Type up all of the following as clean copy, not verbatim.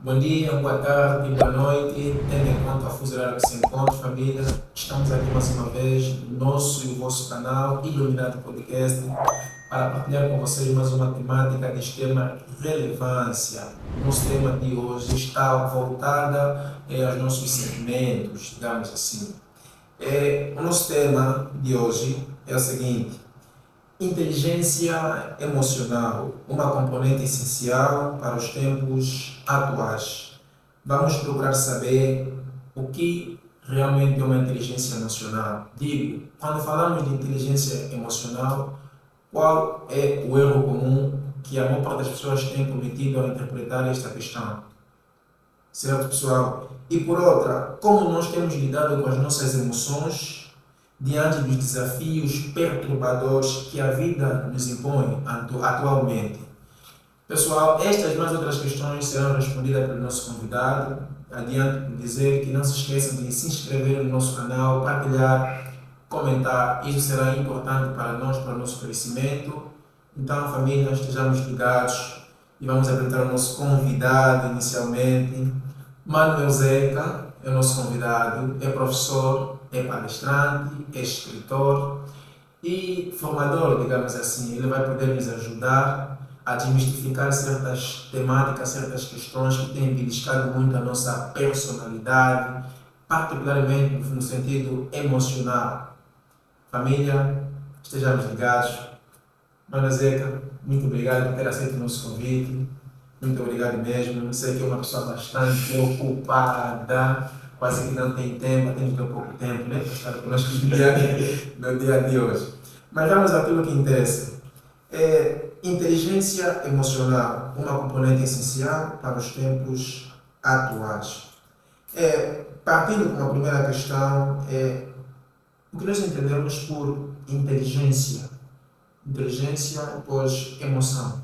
Bom dia, boa tarde, boa noite, tendo em conta a fuso horário que se encontra, família. Estamos aqui mais uma vez no nosso e o vosso canal Iluminado Podcast para partilhar com vocês mais uma temática de extrema relevância. O nosso tema de hoje está voltada aos nossos sentimentos, digamos assim. O nosso tema de hoje é o seguinte: inteligência emocional, uma componente essencial para os tempos atuais. Vamos procurar saber o que realmente é uma inteligência emocional. Digo, quando falamos de inteligência emocional, qual é o erro comum que a maior parte das pessoas tem cometido ao interpretar esta questão? Certo, pessoal? E por outra, como nós temos lidado com as nossas emoções diante dos desafios perturbadores que a vida nos impõe atualmente? Pessoal, estas e mais outras questões serão respondidas pelo nosso convidado. Adiante de dizer que não se esqueçam de se inscrever no nosso canal, partilhar, comentar. Isso será importante para nós, para o nosso crescimento. Então, família, estejamos ligados e vamos apresentar o nosso convidado inicialmente. Manuel Zeca é o nosso convidado, é professor, é palestrante, é escritor e formador, digamos assim. Ele vai poder nos ajudar a desmistificar certas temáticas, certas questões que têm beliscado muito a nossa personalidade, particularmente no sentido emocional. Família, estejamos ligados. Manuel Zeca, muito obrigado por ter aceito o nosso convite. Muito obrigado mesmo. Sei que é uma pessoa bastante ocupada, quase que não tem tempo, tem muito pouco tempo, né? Para estar conosco no dia de hoje. Mas vamos àquilo que interessa. Inteligência emocional, uma componente essencial para os tempos atuais. Partindo com a primeira questão, o que nós entendemos por inteligência? Inteligência após emoção.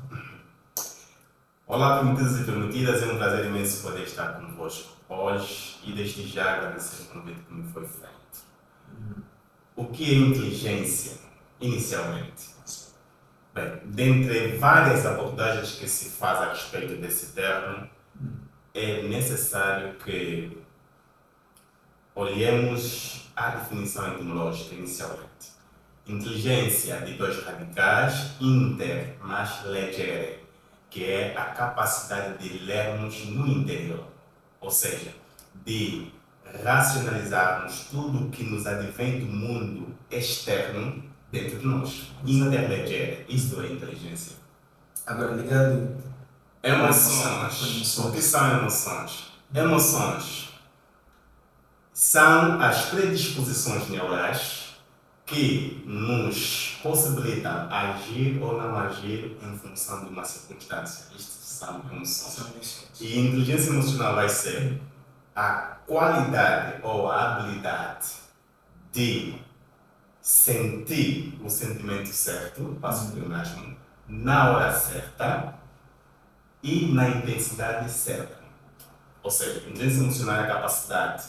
Olá, prometidos e prometidas, é um prazer imenso poder estar convosco hoje e desde já agradecer o convite que me foi feito. O que é inteligência, inicialmente? Bem, dentre várias abordagens que se faz a respeito desse termo, é necessário que olhemos a definição etimológica inicialmente. Inteligência de dois radicais, inter mais legere, que é a capacidade de lermos no interior, ou seja, de racionalizarmos tudo o que nos advém do mundo externo dentro de nós. Interlegere, isto é inteligência. Agora, ligando Emoções. O que são emoções? Emoções são as predisposições neurais que nos possibilitam agir ou não agir em função de uma circunstância. Isto são emoções. E inteligência emocional vai ser a qualidade ou a habilidade de sentir o sentimento certo, passo por mesmo, na hora certa e na intensidade certa. Ou seja, inteligência emocional é a capacidade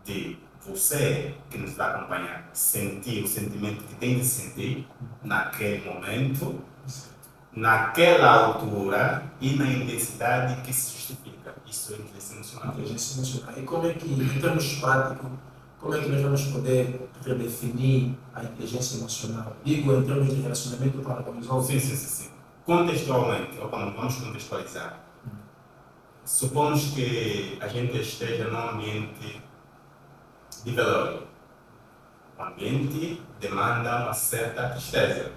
de você que nos está a acompanhar sentir o sentimento que tem de sentir naquele momento, naquela altura e na intensidade que se justifica. Isso é inteligência emocional. Inteligência emocional. E como é que, em termos práticos, como é que nós vamos poder redefinir a inteligência emocional? Digo, em termos de relacionamento para com os outros. Sim. Contextualmente, ou quando vamos contextualizar, supomos que a gente esteja num ambiente de velório. O ambiente demanda uma certa tristeza.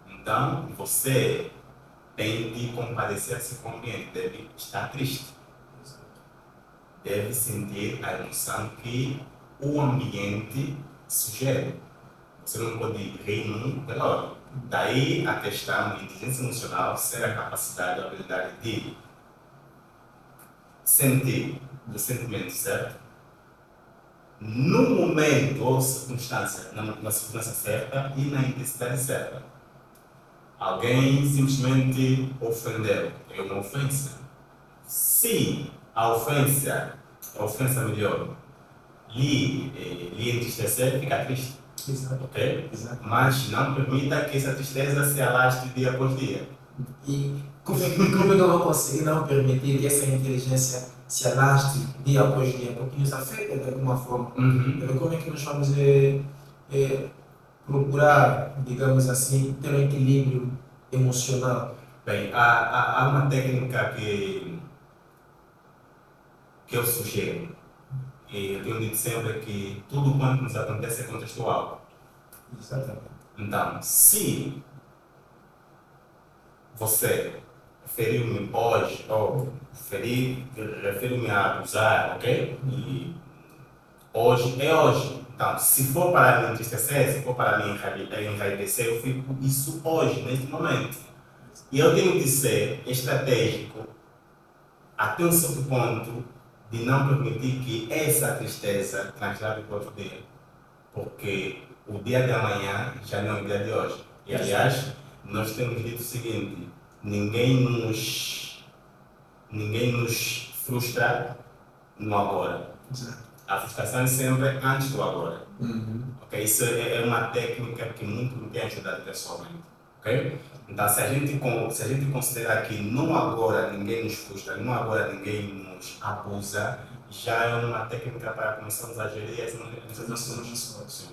Então, você tem de compadecer-se com o ambiente, deve estar triste. Deve sentir a emoção que o ambiente sugere. Você não pode rir num velório. Daí a questão de inteligência emocional ser a capacidade, a habilidade de sentir o sentimento certo no momento ou circunstância, na circunstância certa e na intensidade certa. Alguém simplesmente ofendeu, é uma ofensa. Se a ofensa melhor, lhe entristecer, fica triste. Exato. Ok? Exato. Mas não permita que essa tristeza se alastre dia após dia. E como é que eu vou conseguir não permitir que essa inteligência se alastre dia após dia, porque nos afeta de alguma forma. Como é que nós vamos procurar, digamos assim, ter um equilíbrio emocional? Bem, há uma técnica que eu sugiro, e eu tenho dito sempre que tudo quanto nos acontece é contextual. Exatamente. Então, se você feriu-me hoje, ou referiu-me a abusar, ok? E hoje é hoje. Então, se for para me entristecer, se for para me enraivecer, eu fico isso hoje, neste momento. E eu tenho de ser estratégico até um certo ponto de não permitir que essa tristeza translade para outro dia. Porque o dia de amanhã já não é o dia de hoje. E, aliás, nós temos dito o seguinte: ninguém nos frustra no agora. A frustração é sempre antes do agora. Okay? Isso é uma técnica que muito me tem ajudado pessoalmente. Okay? Então, se a gente considerar que no agora ninguém nos frustra, no agora ninguém nos abusa, já é uma técnica para começarmos a gerir essas emoções.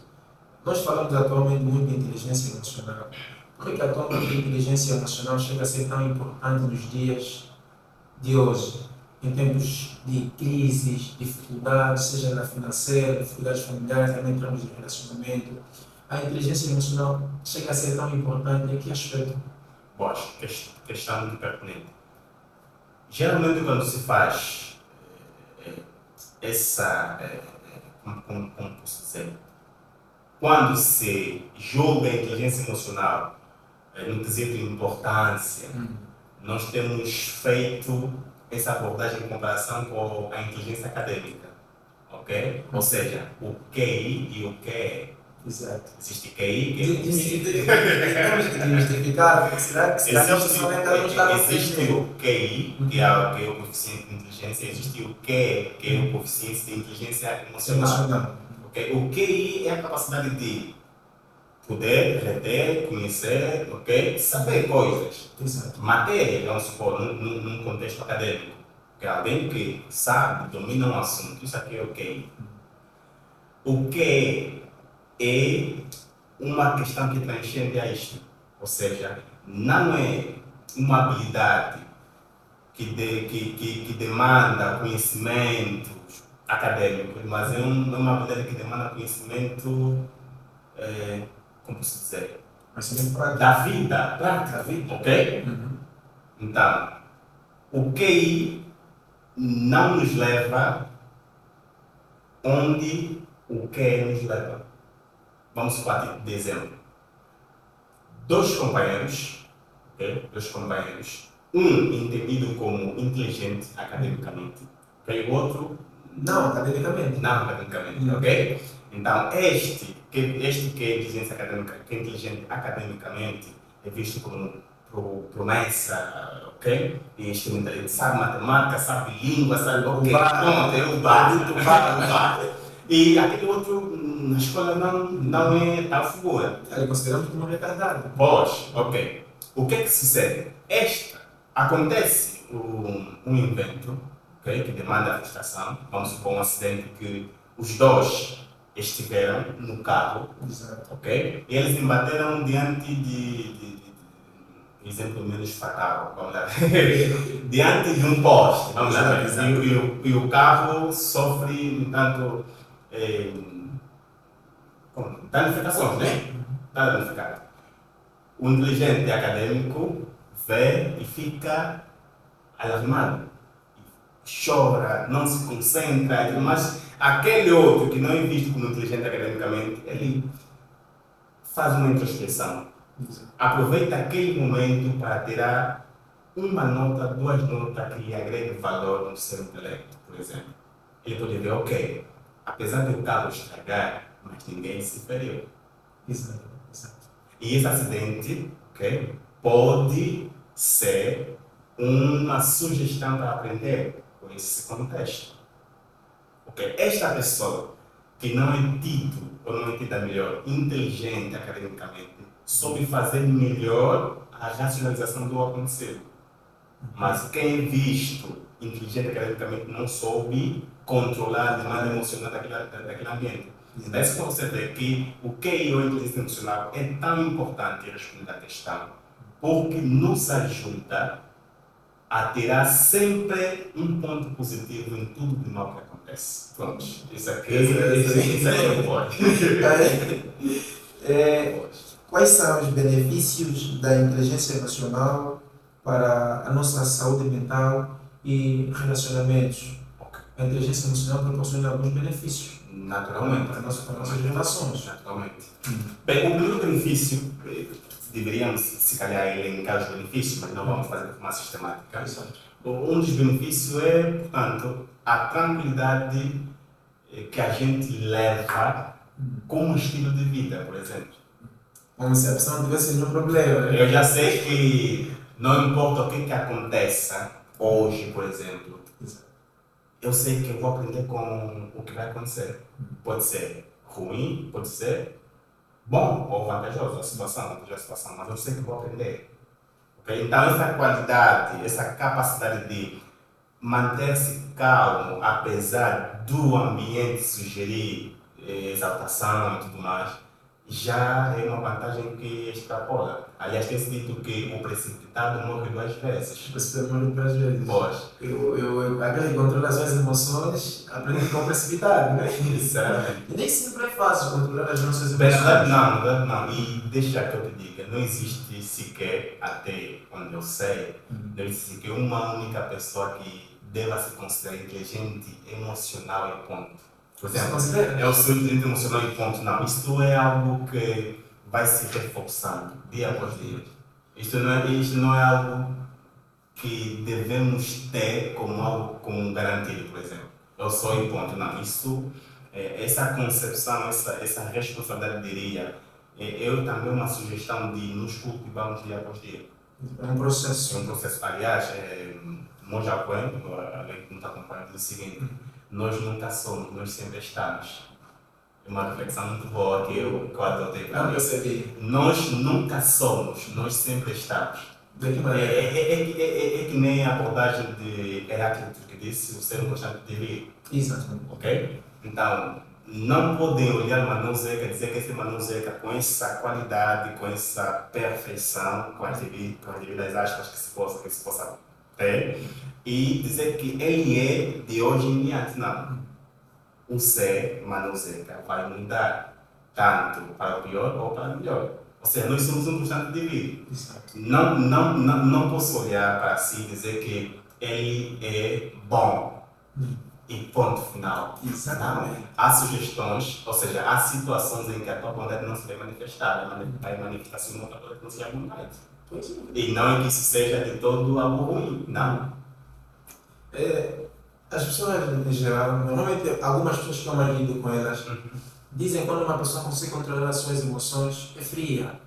Nós falamos atualmente muito de inteligência emocional. Por que atualmente a inteligência emocional chega a ser tão importante nos dias de hoje, em tempos de crises, dificuldades, seja na financeira, dificuldades familiares, também em termos de relacionamento? A inteligência emocional chega a ser tão importante em que aspecto? Boa, questão muito pertinente. Geralmente, quando se faz essa, como posso dizer, quando se julga a inteligência emocional no quesito de importância, nós temos feito essa abordagem em comparação com a inteligência acadêmica, ok? Ou seja, o QI e o QE. Exato. Existe QI, que temos que desmistificar. Será que existe o QI, que é o coeficiente de inteligência, existe o QE, que é o coeficiente de inteligência emocional. Okay? O QI é a capacidade de poder reter, conhecer, okay? Saber coisas. Exato. Matéria, vamos supor, num contexto acadêmico. Que alguém que sabe, domina um assunto, isso aqui é o QI. O QE é uma questão que transcende a isto. Ou seja, não é uma habilidade que demanda conhecimento acadêmico, mas é uma habilidade que demanda conhecimento, como posso dizer? Da vida, prática, ok? Então, o QI não nos leva onde o QE nos leva. Vamos partir de exemplo. Dois companheiros, um entendido como inteligente academicamente, okay? O outro não academicamente, ok? Então, este que é inteligente academicamente é visto como promessa, ok? E instrumentalista, sabe matemática, sabe língua, sabe o E aquele outro na escola não é tal figura. Ele consideramos como retardado. Pois, ok. O que é que sucede? Acontece um evento, okay, que demanda a frustração. Vamos supor um acidente que os dois estiveram no carro, ok? E eles embateram diante de exemplo menos fatal, vamos lá. Diante de um poste, vamos lá. E o carro sofre, no tanto, danificações, né? Está danificado. O inteligente acadêmico vê e fica alarmado. Chora, não se concentra, mas aquele outro que não é visto como inteligente academicamente, ele faz uma introspecção. Aproveita aquele momento para tirar uma nota, duas notas que lhe agreguem valor no seu intelecto, por exemplo. Ele pode ver, ok, apesar do carro estragar, mas ninguém se feriu. Exato. E esse acidente, okay, pode ser uma sugestão para aprender com esse contexto. Okay? Esta pessoa que não é tido, ou não é tida melhor, inteligente academicamente, soube fazer melhor a racionalização do acontecido. Mas quem é visto inteligente academicamente não soube controlar a demanda emocional daquele ambiente. Daí se você vê que o QI ou inteligência emocional é tão importante responder à questão, porque nos ajuda a tirar sempre um ponto positivo em tudo de mal que acontece. Pronto, isso aqui é forte. Quais são os benefícios da inteligência emocional para a nossa saúde mental e relacionamentos? A inteligência emocional proporciona alguns benefícios. Naturalmente. Para nossas relações. Naturalmente. Bem, o primeiro benefício, deveríamos se calhar elencar os benefícios, mas não vamos fazer de forma sistemática. Um dos benefícios é, portanto, a tranquilidade que a gente leva como estilo de vida, por exemplo. Como se a pessoa não tivesse nenhum problema. Eu já sei que não importa o que aconteça hoje, por exemplo, eu sei que eu vou aprender com o que vai acontecer. Pode ser ruim, pode ser bom ou vantajoso a situação, mas eu sei que vou aprender. Okay? Então, essa qualidade, essa capacidade de manter-se calmo, apesar do ambiente sugerir exaltação e tudo mais, já é uma vantagem que extrapola. Aliás, tem-se dito que o precipitado morre 2 vezes. O precipitado morre 2 vezes. Pois. Aquele que controla as suas emoções aprende com o precipitado, né? Sinceramente. E nem sempre é fácil controlar as nossas emoções. Não. E deixa que eu te diga, não existe sequer, até onde eu sei, não existe sequer uma única pessoa que deva se considerar inteligente, emocional e ponto. Por exemplo, eu sou inteligente emocional e ponto. Não, isto é algo que vai se reforçando dia após dia. Isto não é algo que devemos ter como algo como garantido, por exemplo. Eu sou e ponto. Não, isso, essa concepção, essa responsabilidade, diria, eu também uma sugestão de nos cultivarmos dia após dia. É um processo. É um processo. Aliás, nós já aprendemos, além de não estar acompanhando, o seguinte: nós nunca somos, nós sempre estamos. É uma reflexão muito boa que eu adotei para mim. Percebi. Nós nunca somos, nós sempre estamos. De que maneira? É que nem a abordagem de Heráclito que disse o ser um constante de vir. Exatamente. Ok? Então, não podem olhar Manuseca, dizer que esse Manuseca com essa qualidade, com essa perfeição, com as devidas aspas que se possa ter, e dizer que ele é de hoje em diante. Não. O ser Manuseca vai mudar tanto para o pior ou para o melhor. Ou seja, nós somos um constante de vida. Não posso olhar para si e dizer que ele é bom. E ponto final. Exatamente. Há sugestões, ou seja, há situações em que a tua bondade não se vai manifestar, vai manifestar-se de uma outra coisa que não seja bondade. E não é que isso seja de todo algo ruim, não. As pessoas, em geral, normalmente algumas pessoas que eu mais lido com elas, dizem que quando uma pessoa consegue controlar as suas emoções, é fria.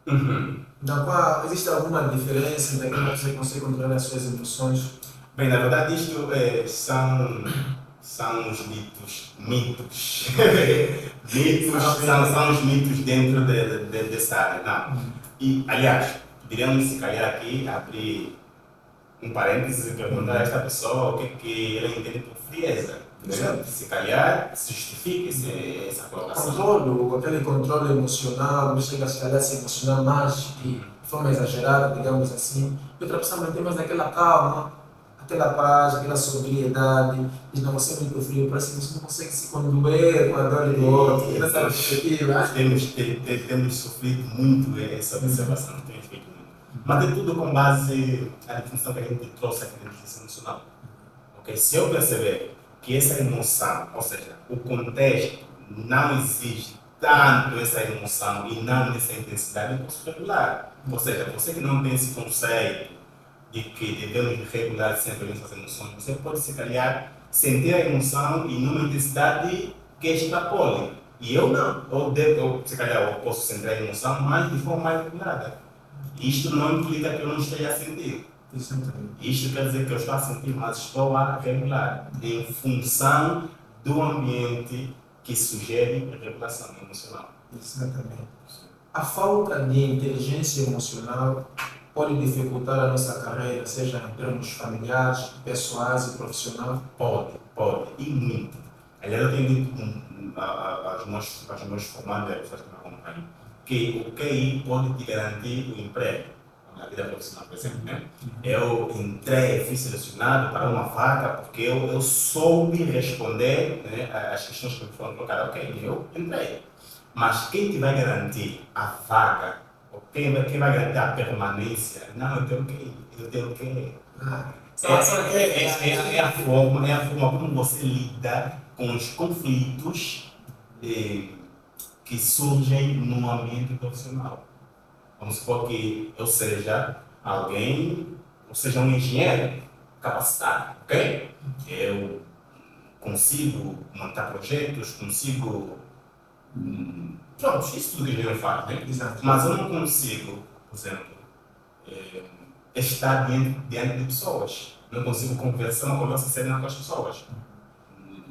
Então, existe alguma diferença entre aquela pessoa que consegue controlar as suas emoções? Bem, na verdade, isto são os ditos mitos. São os mitos dentro dessa área. Não. E, aliás, poderíamos, se calhar, aqui abrir um parênteses e perguntar a esta pessoa o que ela entende por frieza. Se calhar, se justifica essa colocação. Aquele controle emocional, não chega a se emocionar mais de forma exagerada, digamos assim. E outra pessoa mantém mais naquela calma, aquela paz, aquela sobriedade. Diz, não, você é muito frio, parece que você não consegue se condoer com a dor do outro. Nessa perspectiva. Temos sofrido muito essa observação. Mas de tudo com base na definição que a gente trouxe aqui da inteligência emocional. Okay? Se eu perceber que essa emoção, ou seja, o contexto não exige tanto essa emoção e não nessa intensidade, eu posso regular. Ou seja, você que não tem esse conceito de que devemos regular sempre essas emoções, você pode, se calhar, sentir a emoção e numa intensidade que extrapole. E eu não. Ou se calhar, eu posso sentir a emoção, mas de forma mais regulada. Isto não implica que eu não esteja a sentir. Isto quer dizer que eu estou a sentir, mas estou a regular em função do ambiente que sugere a regulação emocional. Exatamente. A falta de inteligência emocional pode dificultar a nossa carreira, seja em termos familiares, pessoais e profissionais? Pode, e muito. Aliás, eu tenho dito aos meus formandos, às pessoas que me acompanham, que o QI pode te garantir o emprego na vida profissional, por exemplo. Né? Eu entrei, fui selecionado para uma vaga porque eu soube responder, né, às questões que me foram colocadas. Ok, eu entrei. Mas quem te vai garantir a vaga, ou quem vai garantir a permanência? Não, eu tenho QI, eu tenho QI. É a forma como você lida com os conflitos que surgem no ambiente profissional. Vamos supor que eu seja alguém, ou seja um engenheiro capacitado, ok? Eu consigo montar projetos, consigo. Pronto, isso tudo que o engenheiro faz, né? Exato. Mas eu não consigo, por exemplo, estar diante de pessoas. Não consigo conversar uma conversa serena com as pessoas.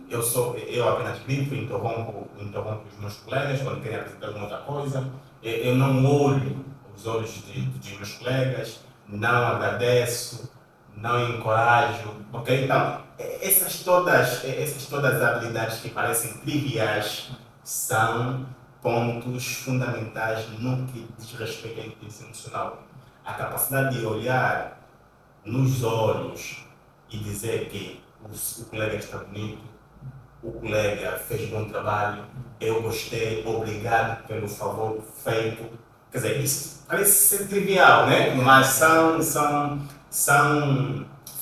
Eu apenas grito, interrompo os meus colegas quando querem apresentar alguma outra coisa. Eu não olho os olhos de meus colegas, não agradeço, não encorajo, ok? Então, essas todas habilidades que parecem triviais são pontos fundamentais no que diz respeito à inteligência emocional. A capacidade de olhar nos olhos e dizer que o colega está bonito, o colega fez bom trabalho, eu gostei, obrigado pelo favor feito. Quer dizer, isso parece ser trivial, né? Mas são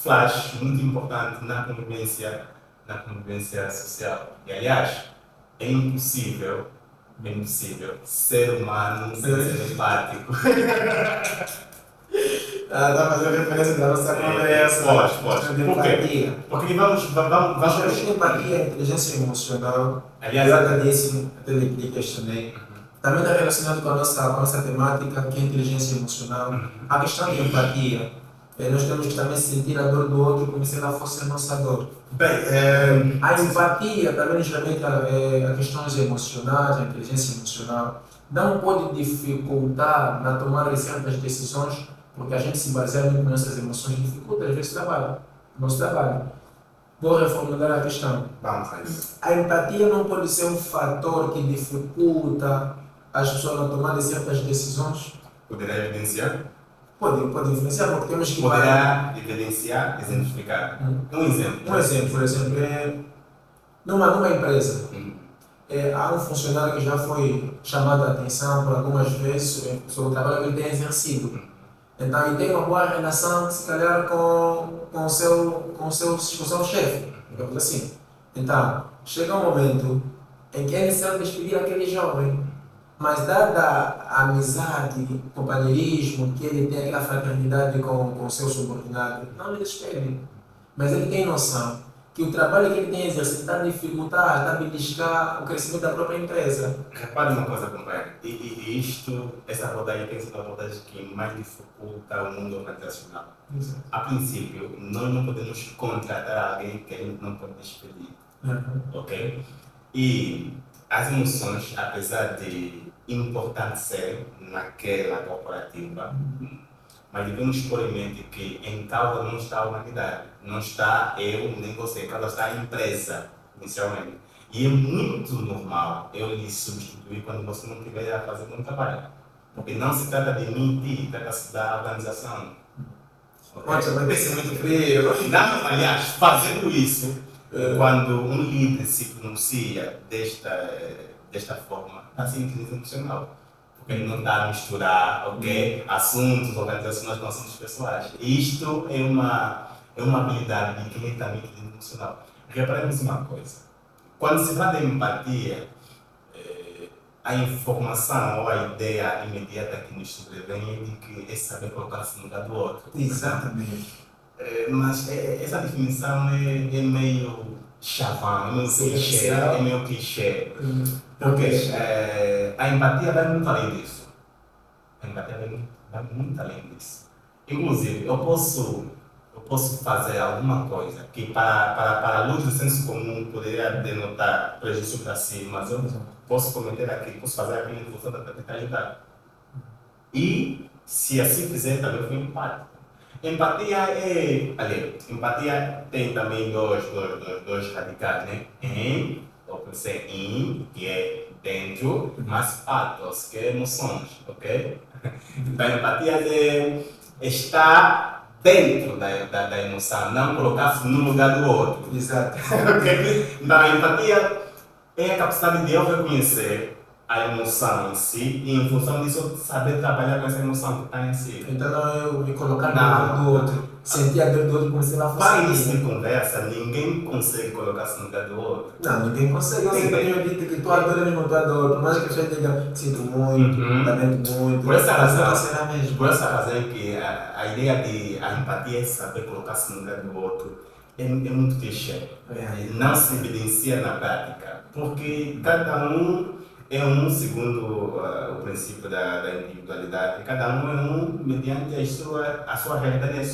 flashes muito importantes na convivência social. E, aliás, é impossível ser humano sem ser empático. Está fazendo referência da nossa conversa. Pode. Por quê? Porque vamos. A empatia, a inteligência emocional, aliás, eu até lhe questionei, também está relacionado com a nossa temática, que é a inteligência emocional. A questão de empatia, nós temos que também sentir a dor do outro como se ela fosse a nossa dor. Bem, a empatia também nos remete a questões emocionais, a inteligência emocional. Não pode dificultar na tomada de certas decisões, porque a gente se baseia muito nas nossas emoções, dificulta às vezes o nosso trabalho. Vou reformular a questão. Vamos a isso. A empatia não pode ser um fator que dificulta as pessoas na tomada de certas decisões? Poderá evidenciar? Pode influenciar, porque temos que... Poderá evidenciar, exemplificar. Um exemplo. Um exemplo, por exemplo, numa empresa, há um funcionário que já foi chamado a atenção por algumas vezes sobre o trabalho que ele tem exercido. Então, ele tem uma boa relação, se calhar, com o seu chefe, digamos assim. Então, chega um momento em que é necessário despedir aquele jovem, mas dada a amizade, companheirismo, que ele tem aquela fraternidade com o seu subordinado, não lhe despede. Mas ele tem noção que o trabalho que ele tem exercido está a dificultar, está a beliscar o crescimento da própria empresa. Repare uma coisa, companheiro, essa abordagem tem sido a abordagem que mais dificulta o mundo organizacional. Exato. A princípio, nós não podemos contratar alguém que a gente não pode despedir, ok? E as emoções, apesar de importante ser naquela corporativa, mas devemos pôr em mente que em causa não está a humanidade, não está eu nem você, em causa está a empresa, inicialmente. E é muito normal eu lhe substituir quando você não estiver a fazer bom trabalho. Porque não se trata de mentir, trata-se da organização. Nossa, vai ser muito frio. Não, aliás, fazendo isso, quando um líder se pronuncia desta forma, está sendo inteligência emocional. Porque ele não está a misturar, assuntos organizacionais com assuntos pessoais. Isto é uma habilidade de quem está muito emocional. Reparemos uma coisa. Quando se fala de empatia, a informação ou a ideia imediata que nos sobrevém é de que é saber colocar-se no lugar do outro. Exatamente. Mas essa definição é meio chavão, é meio clichê. Porque a empatia vai muito além disso. A empatia vai muito além disso. Inclusive, eu posso fazer alguma coisa que para a luz do senso comum poderia denotar prejuízo para si, mas eu posso cometer aquilo, posso fazer aquilo em função da tentar ajudar. E Se assim fizer, também foi empático. Empatia tem também dois radicais, né? Ou pode ser que é dentro, mas pathos, que é emoções, ok? Então, empatia é estar dentro da emoção, não colocar-se no lugar do outro. Exato. Okay? Então, a empatia é a capacidade de eu reconhecer a emoção em si e, em função disso, saber trabalhar com essa emoção que está em si. Então não é eu me colocar no lugar do outro, sentir a dor do outro como se ela fosse Para minha. início de conversa, ninguém consegue colocar-se no lugar do outro. Não, ninguém consegue. Eu sempre tenho dito que tua dor é mesmo tua dor. Por mais que a pessoa diga, sinto muito, lamento muito. Por essa razão, mas será mesmo. por essa razão que a ideia de a empatia é saber colocar-se no lugar do outro é muito clichê. Não se evidencia na prática, porque cada um é um segundo o princípio da individualidade. Cada um é um mediante a sua realidade, a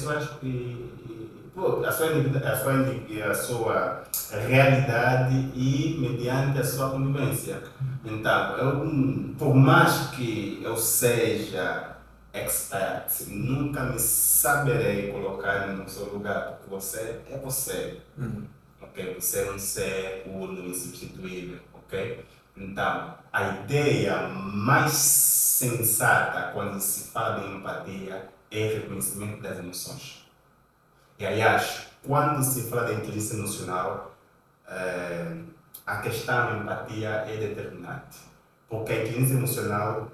sua realidade e mediante a sua convivência. Então, por mais que eu seja expert, nunca me saberei colocar no seu lugar, porque você é você. Okay? Você é um ser único, insubstituível. Okay? Então, a ideia mais sensata quando se fala de empatia é o reconhecimento das emoções. E, aliás, quando se fala de inteligência emocional, a questão da empatia é determinante. Porque a inteligência emocional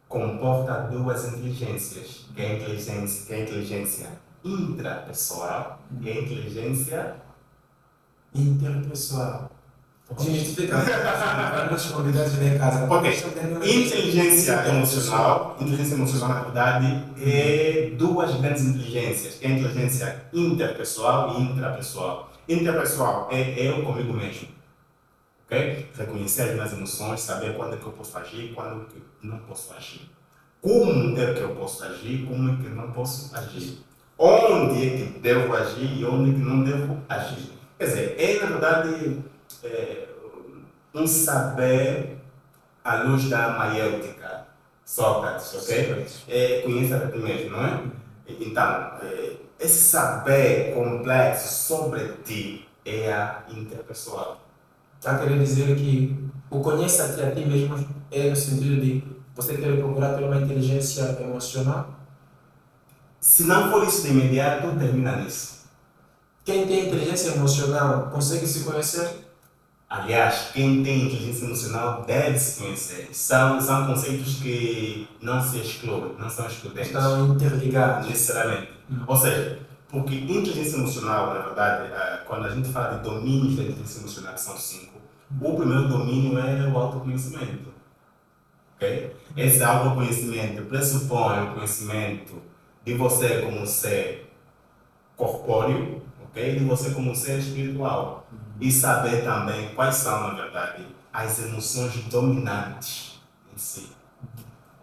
comporta duas inteligências, que é a inteligência intrapessoal e a inteligência interpessoal. Justificar. Para os convidados de casa. Ok. Inteligência emocional, na verdade, é duas grandes inteligências. É a inteligência interpessoal e intrapessoal. Interpessoal é eu comigo mesmo. Okay? Reconhecer as minhas emoções, saber quando é que eu posso agir e quando é que não posso agir. Como é que eu posso agir, como é que eu não posso agir. Onde é que devo agir e onde é que não devo agir. Quer dizer, é na verdade um saber à luz da maiêutica, Sócrates, ok? Conheça a ti mesmo, não é? Então, esse saber complexo sobre ti é a interpessoal. Está querendo dizer que o conheça-te a ti mesmo é no sentido de você querer procurar ter uma inteligência emocional? Se não for isso de imediato, termina nisso. Quem tem inteligência emocional consegue se conhecer? Aliás, quem tem inteligência emocional deve se conhecer. São conceitos que não se excluem, não são excludentes. Estão interligados. Necessariamente. Ou seja, porque inteligência emocional, na verdade, quando a gente fala de domínios da inteligência emocional, que são 5, o primeiro domínio é o autoconhecimento. Okay? Esse autoconhecimento pressupõe o conhecimento de você como ser corpóreo, okay? De você como ser espiritual. E saber também quais são, na verdade, as emoções dominantes em si.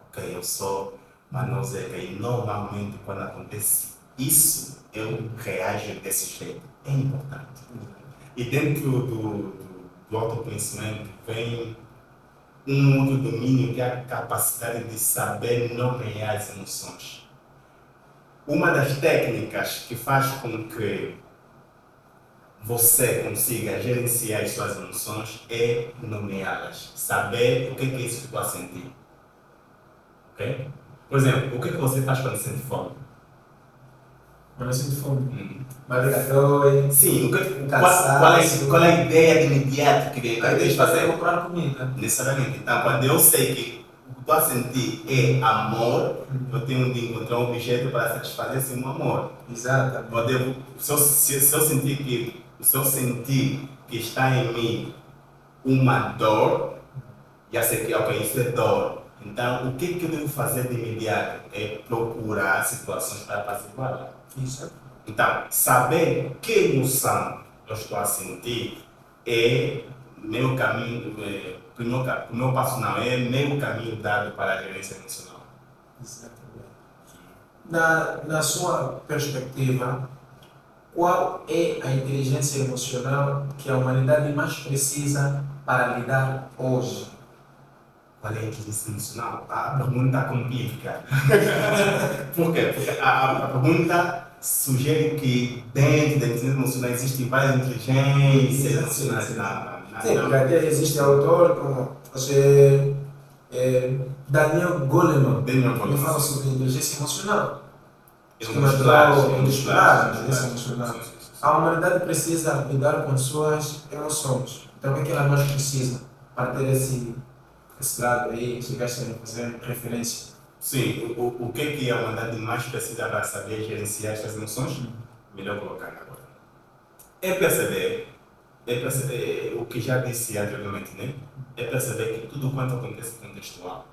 Ok, eu sou manuseca e normalmente quando acontece isso, eu reajo desse jeito. É importante. E dentro do autoconhecimento vem um outro domínio que é a capacidade de saber nomear as emoções. Uma das técnicas que faz com que você consiga gerenciar as suas emoções é nomeá-las. Saber o que é isso que tu a sentir. Ok? Por exemplo, o que você faz quando sente fome? Quando eu sinto fome. Barriga dói. Sim, qual é a ideia de imediato que vem? Aí deixa fazer comprar comida. Necessariamente. Então, quando eu sei que o que estou a sentir é amor, eu tenho de encontrar um objeto para satisfazer esse meu amor. Exato. Se eu sentir que está em mim uma dor, já sei que isso é dor. Então, o que eu devo fazer de imediato é procurar situações para apaziguá-la. Isso. Então, saber que emoção eu estou a sentir é meu caminho, meu passo não, é meu caminho dado para a gerência emocional. Exatamente. Na sua perspectiva, qual é a inteligência emocional que a humanidade mais precisa para lidar hoje? qual é a inteligência emocional? A pergunta complica. Por quê? Porque a pergunta sugere que dentro da inteligência emocional existem várias inteligências emocionais. Sim, porque até existe autor como Daniel Goleman, que fala sobre inteligência emocional. Um dos pilares da inteligência emocional. A humanidade precisa lidar com suas emoções. Então, o que ela mais precisa para ter esse lado aí, chegaste a fazer referência? Sim, o que a humanidade mais precisa para saber gerenciar estas emoções? Melhor colocar agora. É perceber o que já disse anteriormente, né? É perceber que tudo quanto acontece é contextual.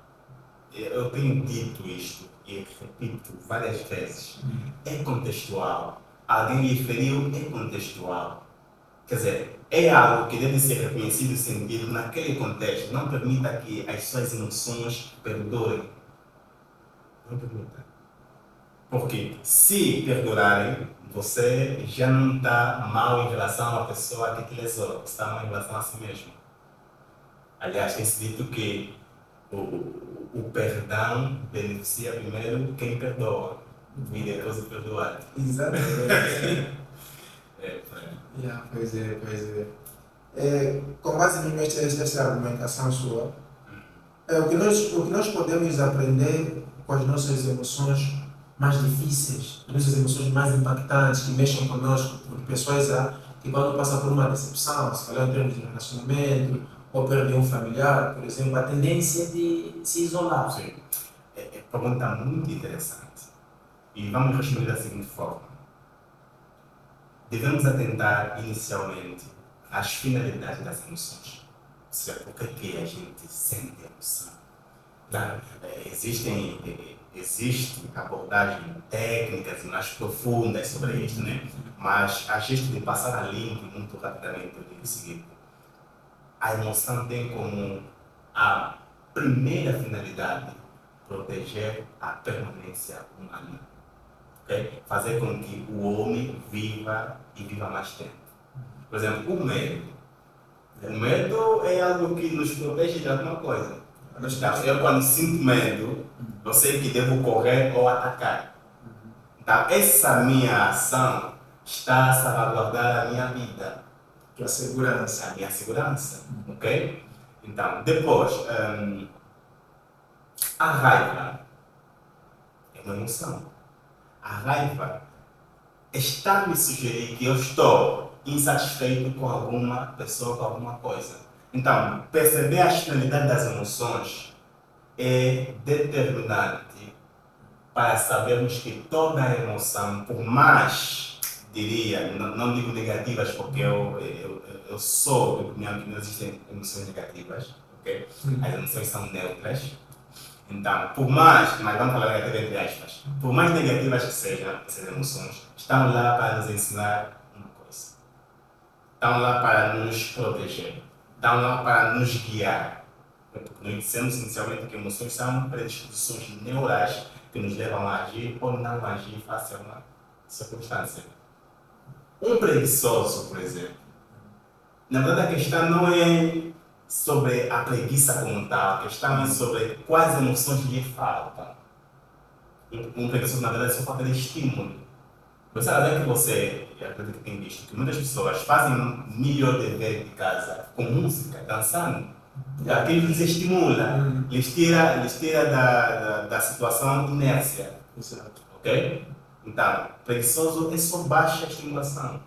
Eu tenho dito isto e repito várias vezes. É contextual. Alguém lhe feriu, é contextual. Quer dizer, é algo que deve ser reconhecido e sentido naquele contexto. Não permita que as suas emoções perdurem. Não permita. Porque se perdurarem, você já não está mal em relação à pessoa que te lesou, você está mal em relação a si mesmo. Aliás, tem-se dito que o perdão beneficia primeiro quem perdoa e depois o perdoado. Exatamente. Pois é. Com base nesta argumentação sua, o que nós podemos aprender com as nossas emoções mais difíceis, as nossas emoções mais impactantes, que mexem conosco, porque pessoas que quando passam por uma decepção, se calhar em termos de relacionamento, ou perder um familiar, por exemplo, a tendência de se isolar. Sim. É uma pergunta muito interessante. E vamos responder da seguinte forma. Devemos atentar inicialmente às finalidades das emoções. Ou seja, por que a gente sente emoção? Claro, existem abordagens técnicas mais profundas sobre isto, né? Mas a gente de passar a limpo muito rapidamente, eu digo o seguinte. A emoção tem como a primeira finalidade proteger a permanência humana. Okay? Fazer com que o homem viva e viva mais tempo. Por exemplo, o medo. O medo é algo que nos protege de alguma coisa. Então, eu quando sinto medo, eu sei que devo correr ou atacar. Então, essa minha ação está a salvaguardar a minha vida. A segurança. A minha segurança, ok? Então, depois, a raiva é uma emoção. A raiva está a me sugerir que eu estou insatisfeito com alguma pessoa, com alguma coisa. Então, perceber a finalidade das emoções é determinante para sabermos que toda a emoção, por mais, diria, não digo negativas, porque eu sou de opinião que não existem emoções negativas, ok? As emoções são neutras. Então, por mais, mas vamos falar negativa entre aspas, por mais negativas que sejam essas emoções, estão lá para nos ensinar uma coisa. Estão lá para nos proteger. Estão lá para nos guiar. Porque nós dissemos inicialmente que emoções são predisposições neurais que nos levam a agir ou não agir face a uma circunstância. Um preguiçoso, por exemplo, na verdade a questão não é sobre a preguiça como tal, a questão é sobre quais emoções lhe faltam. Um preguiçoso, na verdade, só falta de estímulo. Você sabe que você, eu acredito que tem visto, que muitas pessoas fazem melhor dever de casa com música, dançando. Aquilo lhes estimula, lhes tira da situação inércia. Exato. Ok? Então, preguiçoso é só baixa estimulação.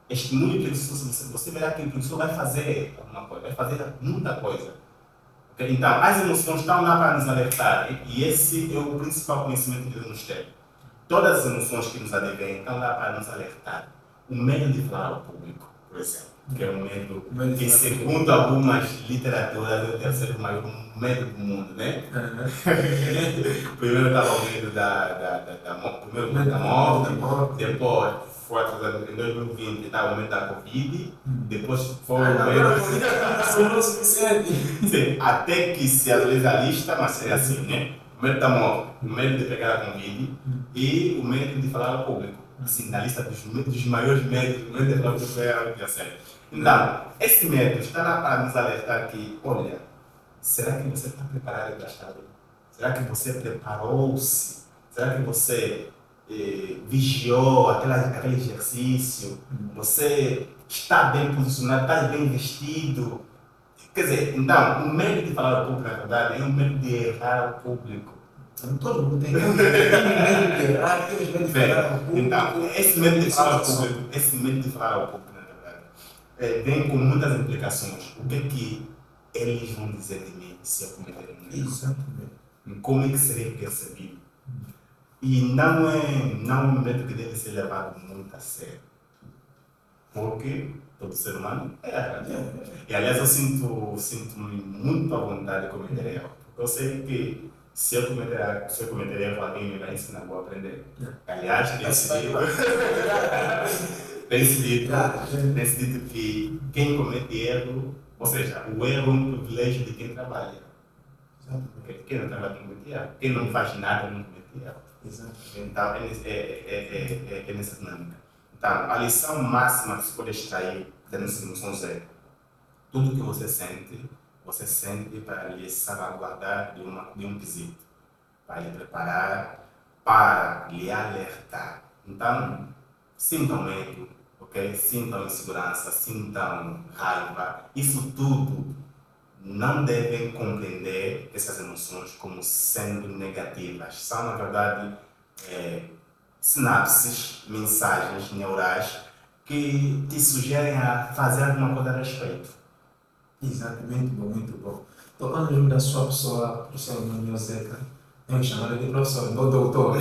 Estimule o preguiçoso, você verá que o preguiçoso vai fazer alguma coisa, vai fazer muita coisa. Okay? Então, as emoções estão lá para nos alertar e esse é o principal conhecimento que devemos ter. Todas as emoções que nos advêm estão lá para nos alertar. O medo de falar ao público, por exemplo, que é um medo que, segundo algumas literaturas, é o terceiro maior medo do mundo, né? Primeiro estava o medo da morte, depois foi em 2020 estava o medo da Covid, depois foi o medo... Sim, até que se atualiza a lista, mas é assim, né? O medo da morte, o medo de pegar a Covid e o medo de falar ao público. Assim, na lista dos maiores medos, o medo de falar ao público é algo que é sério. Então, esse medo está lá para nos alertar que, olha, será que você está preparado para estar ali? Será que você preparou-se? Será que você vigiou aquele exercício? Você está bem posicionado, está bem vestido? Quer dizer, então, o medo de falar ao público, na verdade, é um medo de errar ao público. Todo mundo tem medo de errar, temos medo de falar ao público. Então, esse medo de falar ao público, na verdade, vem com muitas implicações. O que é que eles vão dizer de mim se eu cometer um erro? Exatamente. Como é que serei percebido? E não é um medo que deve ser levado muito a sério. Porque todo ser humano erra. E aliás, eu sinto-me muito à vontade de cometer erro. Porque eu sei que se eu cometer erro, alguém me vai ensinar, vou aprender. Aliás, tem esse dito que quem comete erro, ou seja, o erro é um privilégio de quem trabalha. Exatamente. Quem não trabalha não comete erro. Quem não faz nada não comete erro. Exatamente. Então, é nessa dinâmica. Então, a lição máxima que se pode extrair dessas emoções é tudo que você sente para lhe salvaguardar de um quesito, para lhe preparar, para lhe alertar. Então, sintam medo, okay? Sintam insegurança, sintam raiva. Isso tudo não devem compreender essas emoções como sendo negativas. São, na verdade, sinapses, mensagens neurais que te sugerem a fazer alguma coisa a respeito. Exatamente, muito bom. Tocando no nome da sua pessoa, professor Manuel Zeca, eu me chamo de professor, não doutor.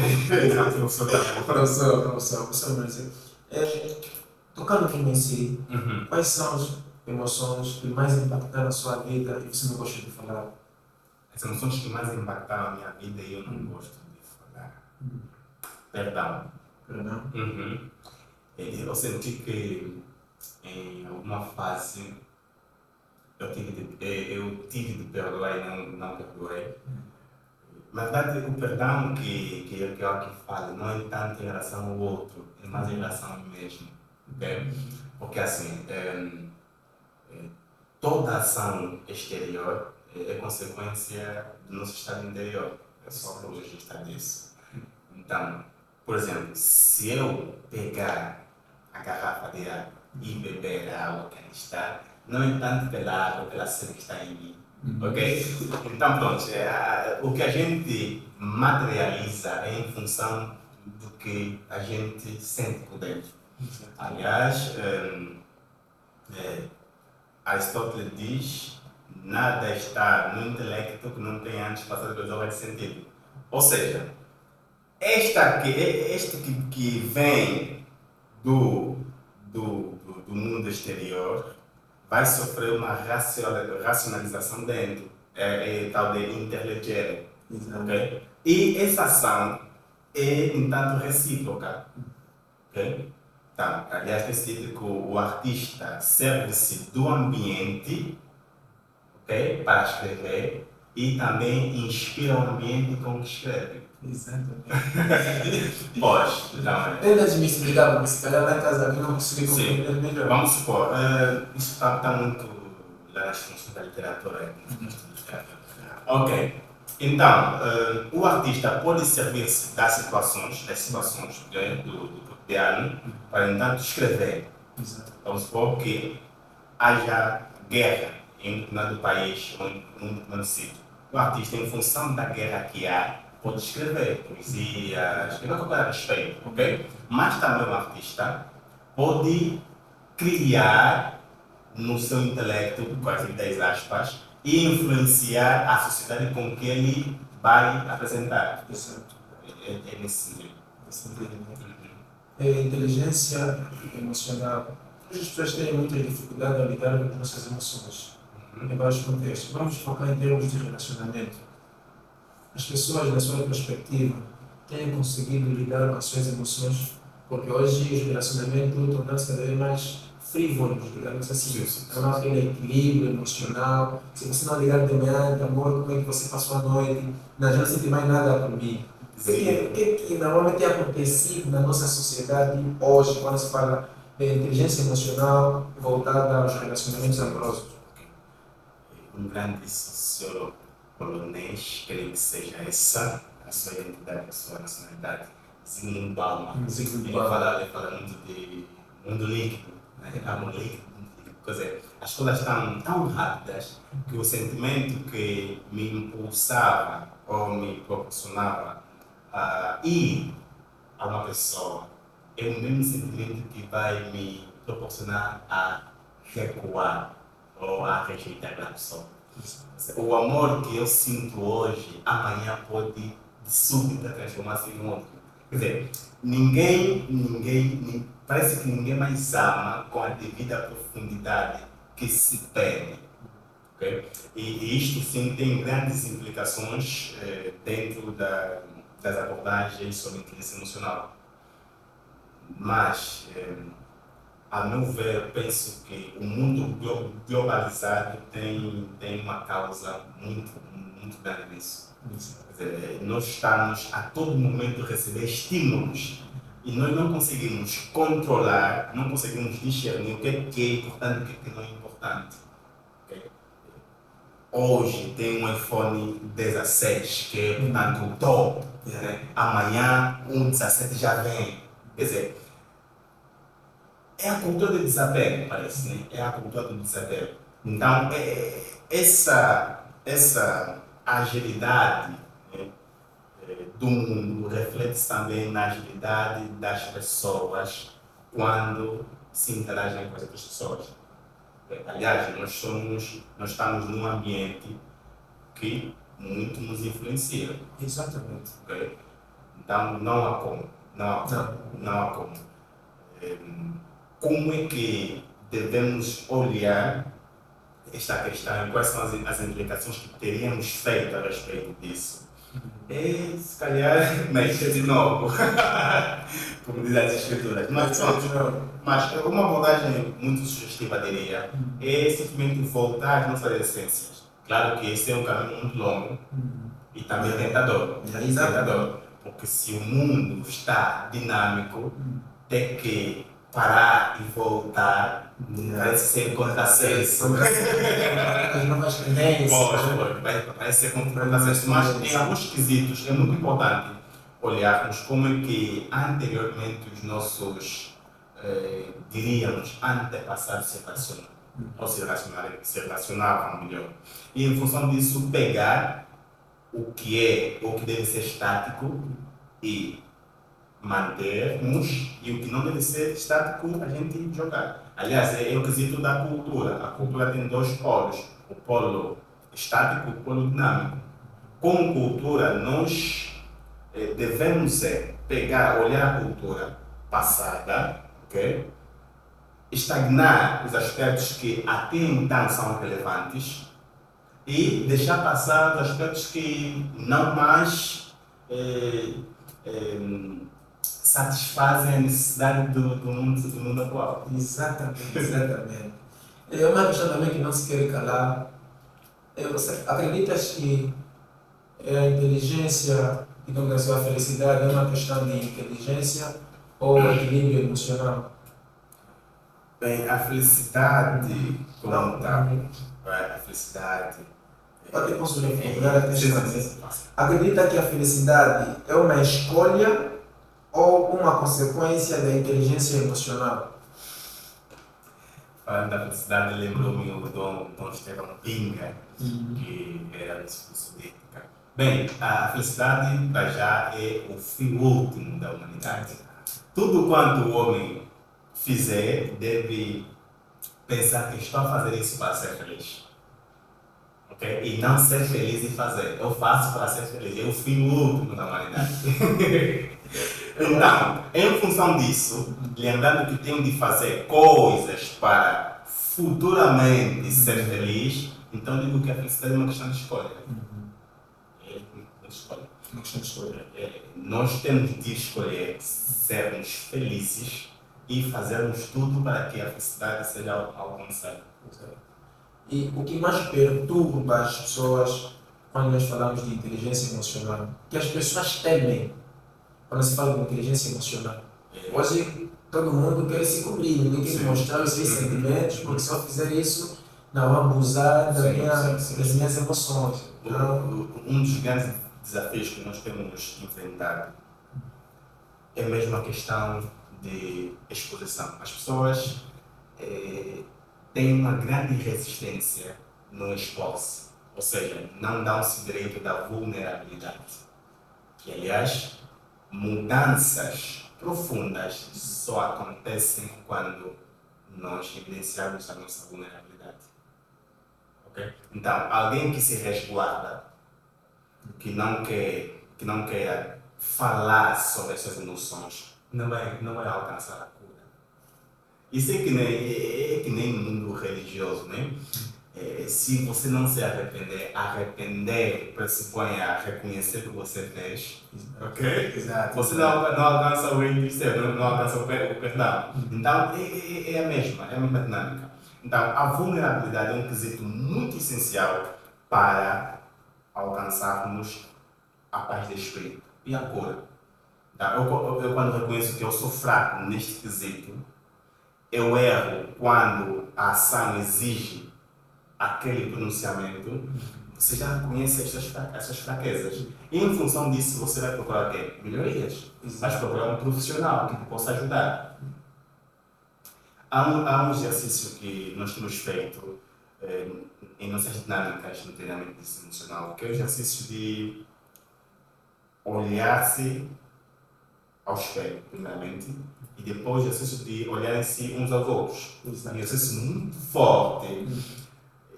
Professor Manuel Zeca. Tocando no nome em si, quais são as emoções que mais impactaram a sua vida e você não gosta de falar? As emoções que mais impactaram a minha vida e eu não gosto de falar. Perdão. Eu senti que em alguma fase eu tive de perdoar e não perdoei. Na verdade, o perdão que eu aqui falo não é tanto em relação ao outro, é mais em relação a mim mesmo. Okay? Porque assim, toda ação exterior é consequência do nosso estado interior. É só logista disso. Então, por exemplo, se eu pegar a garrafa de água e beber a água que ali está, não é tanto pela água, pela sede que está em mim. Ok? Então, pronto, o que a gente materializa é em função do que a gente sente por dentro. Aliás, Aristóteles diz: nada está no intelecto que não tenha antes passado pelos órgãos de sentido. Ou seja, este que vem do mundo exterior vai sofrer uma racionalização dentro, tal de interleggere. Okay? E essa ação é, entanto, recíproca. Okay? Então, aliás, tem sido que o artista serve-se do ambiente, okay, para escrever e também inspira o ambiente com que escreve. Exatamente. Pois, não. Tenta de me explicar, porque se calhar lá em casa eu não consegui compreender melhor. Vamos supor, isso está muito lá nas funções da literatura. Ok. Então, o artista pode servir-se das situações do cotidiano para, entanto, escrever. Exato. Vamos supor que haja guerra em um determinado país ou em um determinado sítio. O artista, em função da guerra que há, pode escrever poesia, escrever qualquer a respeito, ok? Mas também o artista pode criar no seu intelecto, quase 10 aspas, e influenciar a sociedade com que ele vai apresentar. Exato. É nesse sentido. Inteligência emocional. As pessoas têm muita dificuldade a lidar com as nossas emoções em vários contextos. Vamos focar em termos de relacionamento. As pessoas, na sua perspectiva, têm conseguido lidar com as suas emoções, porque hoje os relacionamentos tornam-se cada vez mais frívolos, digamos assim. Não há aquele equilíbrio emocional. Se você não ligar de manhã, amor, como é que você passou a noite? Não, não sente mais nada por mim. O que normalmente tem acontecido na nossa sociedade hoje, quando se fala de inteligência emocional voltada aos relacionamentos amorosos? um grande sociólogo polonês, creio que seja essa a sua identidade, a sua nacionalidade, Zygmunt Bauman. Zygmunt Ele Bauman. fala muito de mundo líquido, né? Mundo líquido, mundo líquido. Quer dizer, as coisas estão tão rápidas que o sentimento que me impulsava ou me proporcionava a ir a uma pessoa é o mesmo sentimento que vai me proporcionar a recuar ou a rejeitar aquela pessoa. O amor que eu sinto hoje, amanhã pode de súbita transformar-se em outro. Quer dizer, parece que ninguém mais ama com a devida profundidade que se pede. Okay? E isto sim tem grandes implicações dentro das abordagens sobre inteligência emocional. Mas, a meu ver, penso que o mundo globalizado tem uma causa muito grande nisso. Quer dizer, nós estamos a todo momento a receber estímulos e nós não conseguimos controlar, não conseguimos discernir o que é importante e o que não é importante. Okay? Hoje tem um iPhone 16, que é, portanto, o top. Né? Amanhã, um 17 já vem. Quer dizer, é a cultura do desapego, parece, né? É a cultura do desapego. Então, essa agilidade, né, do mundo reflete-se também na agilidade das pessoas quando se interagem com as outras pessoas. Aliás, nós estamos num ambiente que muito nos influencia. Exatamente. Okay? Então, não há como. Como é que devemos olhar esta questão e quais são as implicações que teríamos feito a respeito disso? Se calhar, nascer de novo, como dizem as escrituras. Mas uma abordagem muito sugestiva, diria, é simplesmente voltar às nossas essências. Claro que esse é um caminho muito longo e também tentador. Porque se o mundo está dinâmico, ter que parar e voltar parece ser contrassenso. As novas tendências. Parece ser contrassenso. Mas em alguns quesitos é muito importante olharmos como é que anteriormente os nossos, diríamos, antepassados se relacionavam melhor. E em função disso pegar o que deve ser estático e mantermos, e o que não deve ser estático a gente jogar. Aliás, é o quesito da cultura. A cultura tem dois polos, o polo estático e o polo dinâmico. Como cultura, nós devemos olhar a cultura passada, okay? Estagnar os aspectos que até então são relevantes e deixar passar os aspectos que não mais satisfazem a necessidade do mundo atual. Exatamente. É uma questão também que não se quer calar. Você acreditas que a inteligência, digamos assim, a felicidade é uma questão de inteligência ou equilíbrio emocional? Bem, a felicidade, como tal, a felicidade. Eu posso reformular a questão. Acredita que a felicidade é uma escolha ou uma consequência da inteligência emocional? Falando da felicidade, lembrou-me o Dom Estevão Pinga, que era discurso de ética. Bem, a felicidade já é o fim último da humanidade. Tudo quanto o homem fizer, deve pensar que estou a fazer isso para ser feliz. Okay? E não ser feliz em fazer. Eu faço para ser feliz. É o fim último da humanidade. Então, em função disso, lembrando que tenho de fazer coisas para futuramente ser feliz, então digo que a felicidade é uma questão de escolha. Uma questão de escolha. Nós temos de escolher sermos felizes e fazermos tudo para que a felicidade seja alcançada. E o que mais perturba as pessoas quando nós falamos de inteligência emocional? Que as pessoas temem quando se fala de inteligência emocional. Hoje todo mundo quer se cobrir, ninguém quer mostrar os seus sentimentos, porque se eu fizer isso, não abusar Sim. das minhas emoções. Não, Um dos grandes desafios que nós temos enfrentado é mesmo a questão de exposição. As pessoas têm uma grande resistência no expor-se, ou seja, não dão-se direito da vulnerabilidade. E, aliás, mudanças profundas só acontecem quando nós evidenciamos a nossa vulnerabilidade. Okay? Então, alguém que se resguarda, que não quer falar sobre as suas emoções, não vai alcançar a cura. Isso é que nem no mundo religioso, né? Se você não se arrepender pressupõe a reconhecer que você fez, ok? Exato. Você não alcança o reino de Deus, não alcança o perdão. Então, é a mesma dinâmica. Então, a vulnerabilidade é um quesito muito essencial para alcançarmos a paz de espírito e a cura. Então, eu quando reconheço que eu sou fraco neste quesito, eu erro quando a ação exige aquele pronunciamento, você já reconhece essas fraquezas. E em função disso, você vai procurar o quê? Melhorias. Vai procurar um profissional que te possa ajudar. Há um exercício que nós temos feito em nossas dinâmicas no treinamento emocional, que é o exercício de olhar-se ao espelho, primeiramente, e depois o exercício de olharem-se uns aos outros. É um exercício muito forte.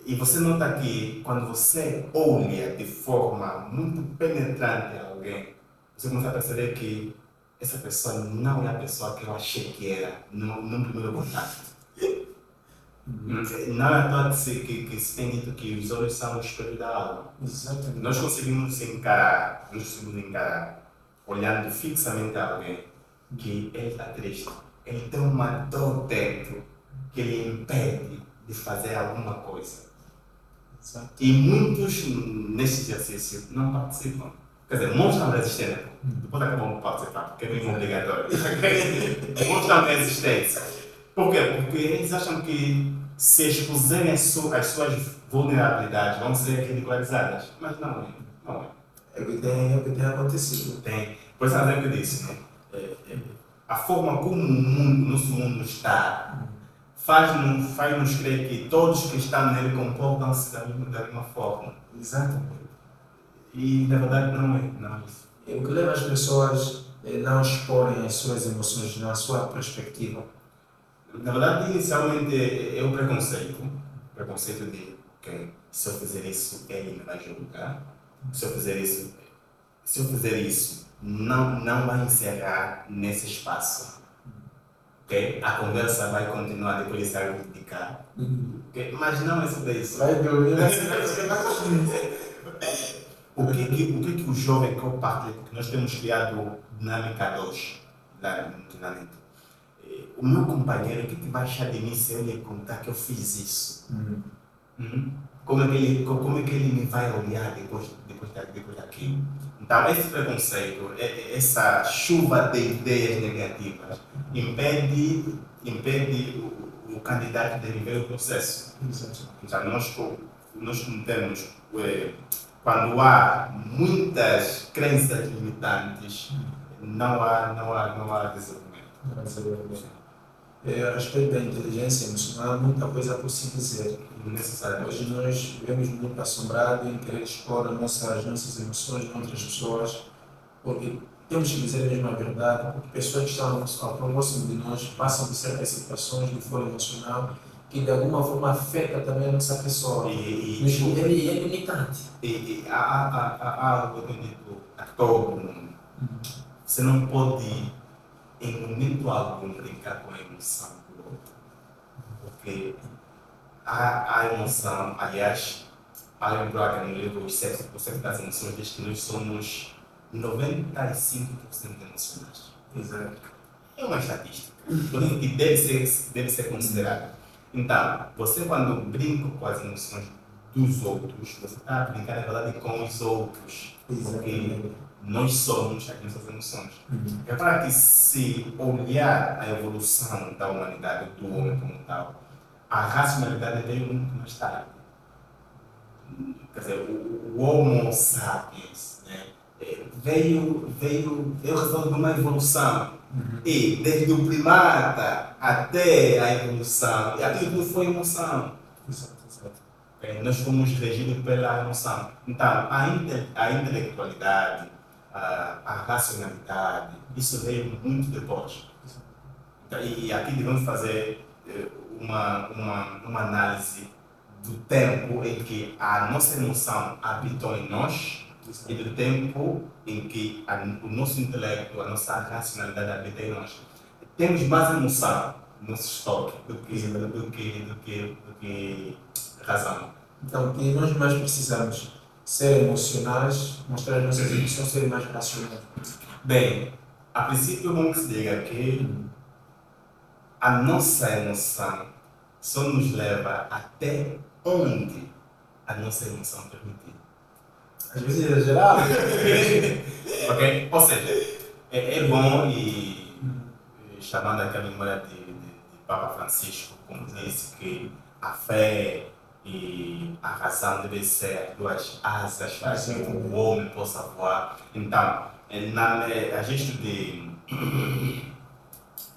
E você nota que quando você olha de forma muito penetrante a alguém, você começa a perceber que essa pessoa não é a pessoa que eu achei que era no primeiro contato. Não é à toa que se tem dito que os olhos são o espelho da alma. Exatamente. Nós conseguimos encarar, olhando fixamente a alguém, que ele está triste. Ele tem uma dor dentro que lhe impede de fazer alguma coisa. Exato. E muitos neste exercício não participam. Quer dizer, mostram resistência. Depois acabam por participar, porque é mesmo obrigatório. Mostram resistência. Por quê? Porque eles acham que se expuserem as suas vulnerabilidades vão ser ridicularizadas. Mas não é. É o que tem acontecido. Tem. Por isso é o que eu disse, né? A forma como o nosso mundo está faz-nos crer que todos que estão nele comportam-se da mesma forma. Exatamente. E na verdade não é isso. O que leva as pessoas a não exporem as suas emoções na sua perspectiva? Na verdade, inicialmente é o preconceito. O preconceito de que se eu fizer isso, ele me vai julgar. Se eu fizer isso, não vai encerrar nesse espaço. Okay? A conversa vai continuar depois de se reivindicar. Okay? Mas não é sobre isso. Vai dormir. O que o jovem que eu partilho? Porque nós temos criado dinâmica 2 lá no treinamento. O meu companheiro, o que vai achar de mim se eu lhe contar que eu fiz isso? Como é que ele me vai olhar depois daquilo? Então, esse preconceito, essa chuva de ideias negativas, impede o candidato de viver o processo. Então, nós temos, quando há muitas crenças limitantes, não há desenvolvimento. A respeito da inteligência emocional, há muita coisa por se dizer. Hoje nós vivemos muito assombrados em querer expor as nossas emoções a outras pessoas, porque temos que dizer mesmo a verdade, porque pessoas que estão ao próximo de nós passam por certas situações de forma emocional que de alguma forma afeta também a nossa pessoa. Ele é limitante. E há algo que eu digo a todo mundo. Você não pode, em momento algum, brincar com a emoção do outro. Porque a emoção, aliás, Alan Braga, no livro O Sexo das Emoções, diz que nós somos 95% emocionais. Exato. É uma estatística que deve ser considerada. Então, você quando brinca com as emoções dos outros, você está a brincar, na verdade, com os outros. Porque nós somos as nossas emoções. É para que se olhar a evolução da humanidade, do homem como tal, a racionalidade veio muito mais tarde. Quer dizer, o Homo sapiens, né, veio resultado de uma evolução. E desde o primata até a evolução, e aquilo tudo foi emoção. Exato. Nós fomos regidos pela emoção. Então, a intelectualidade, a racionalidade, isso veio muito depois. Então, e aqui devemos fazer uma análise do tempo em que a nossa emoção habitou em nós e do tempo em que o nosso intelecto, a nossa racionalidade habita em nós. Temos mais emoção no nosso estoque do que razão. Então, o que nós mais precisamos? Ser emocionais, mostrar as nossas emoções, ser mais racionais. Bem, a princípio vamos se diga que a nossa emoção só nos leva até onde a nossa emoção permitir. Às vezes é exagerado. Ok? Ou seja, é bom e chamando aqui a memória de Papa Francisco, como disse que a fé e a razão devem ser duas asas para que o homem possa voar. Então, a gente de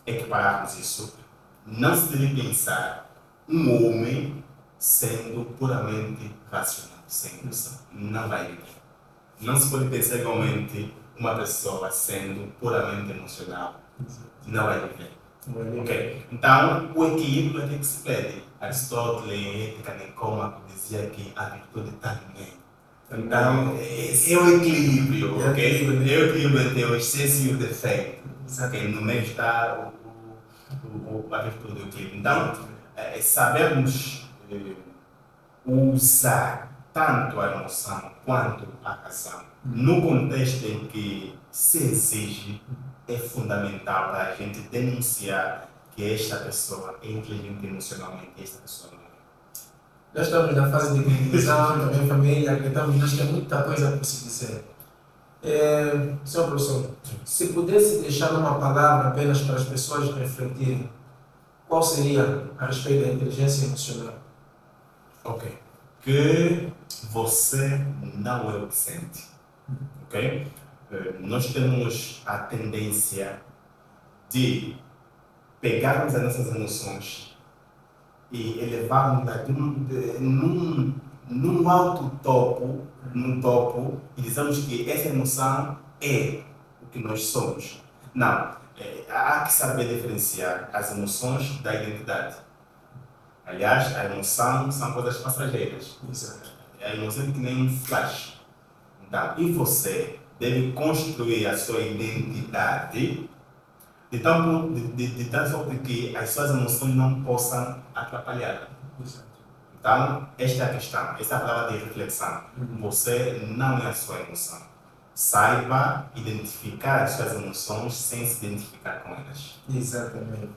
equipararmos isso, não se deve pensar um homem sendo puramente racional, sem emoção. Não vai viver. Não se pode pensar igualmente uma pessoa sendo puramente emocional. Não vai viver. Okay. Então, o equilíbrio é que se pede. Aristóteles, em Ética Nicômaco, dizia que a virtude está no meio. Então, é o equilíbrio, ok? É o equilíbrio entre o excesso e o defeito. Okay? No meio está a virtude, o equilíbrio. Então, sabermos usar tanto a emoção quanto a razão no contexto em que se exige é fundamental para a gente denunciar que esta pessoa é inteligente emocionalmente e esta pessoa não é. Já estamos na fase de conclusão, também família, acreditamos que há muita coisa para se dizer. Senhor professor, se pudesse deixar uma palavra apenas para as pessoas refletirem, qual seria a respeito da inteligência emocional? Ok. Que você não é o que sente. Ok? Nós temos a tendência de pegarmos as nossas emoções e elevarmos-las num alto topo, e dizemos que essa emoção é o que nós somos. Não, há que saber diferenciar as emoções da identidade. Aliás, a emoção são coisas passageiras. A emoção é que nem um flash. Então, e você deve construir a sua identidade de tal sorte que as suas emoções não possam atrapalhar. Então, esta é a questão, esta é a palavra de reflexão. Você não é a sua emoção. Saiba identificar as suas emoções sem se identificar com elas. Exatamente.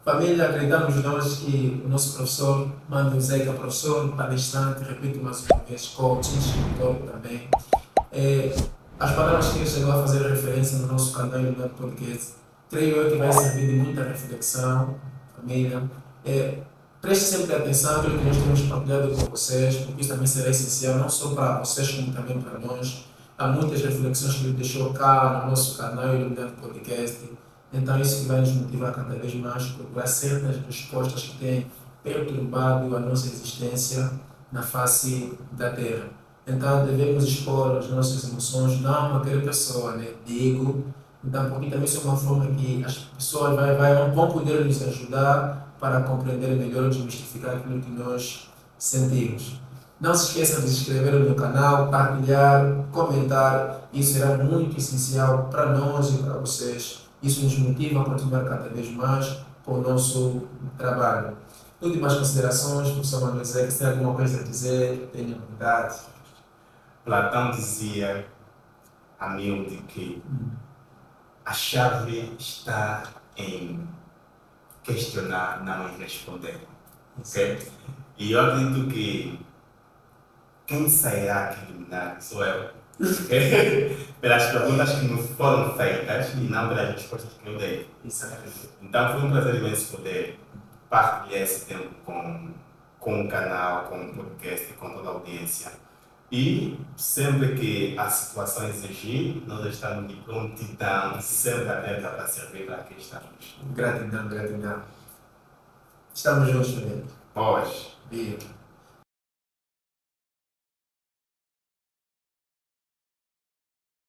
Família, acreditamos nós que o nosso professor Mando Zeca, professor, palestrante, repito mais uma vez, coach, instrutor também. As palavras que ele chegou a fazer referência no nosso canal e no podcast, creio eu que vai servir de muita reflexão, família. Preste sempre atenção àquilo que nós temos partilhado com vocês, porque isso também será essencial, não só para vocês, como também para nós. Há muitas reflexões que ele deixou cá no nosso canal e no podcast. Então, isso que vai nos motivar cada vez mais a procurar certas respostas que têm perturbado a nossa existência na face da Terra. Então, devemos expor as nossas emoções, não a qualquer pessoa, né? Digo. Então, porque também isso é uma forma que as pessoas vão poder nos ajudar para compreender melhor e desmistificar aquilo que nós sentimos. Não se esqueçam de se inscrever no canal, partilhar, comentar. Isso será muito essencial para nós e para vocês. Isso nos motiva a continuar cada vez mais com o nosso trabalho. Últimas considerações, professor Mando Zeca, se tem alguma coisa a dizer, tenha vontade. Platão dizia a miúde que a chave está em questionar, não em responder. Okay? E eu acredito que quem sairá aqui iluminado sou eu. Okay? Pelas perguntas que me foram feitas e não pelas respostas que eu dei. Então foi um prazer imenso poder partilhar esse tempo com o canal, com o podcast, com toda a audiência. E sempre que a situação exigir, nós estamos de prontidão, sempre aberta para servir, para quem estamos. Gratidão, gratidão. Estamos juntos, também. Pois. Viva.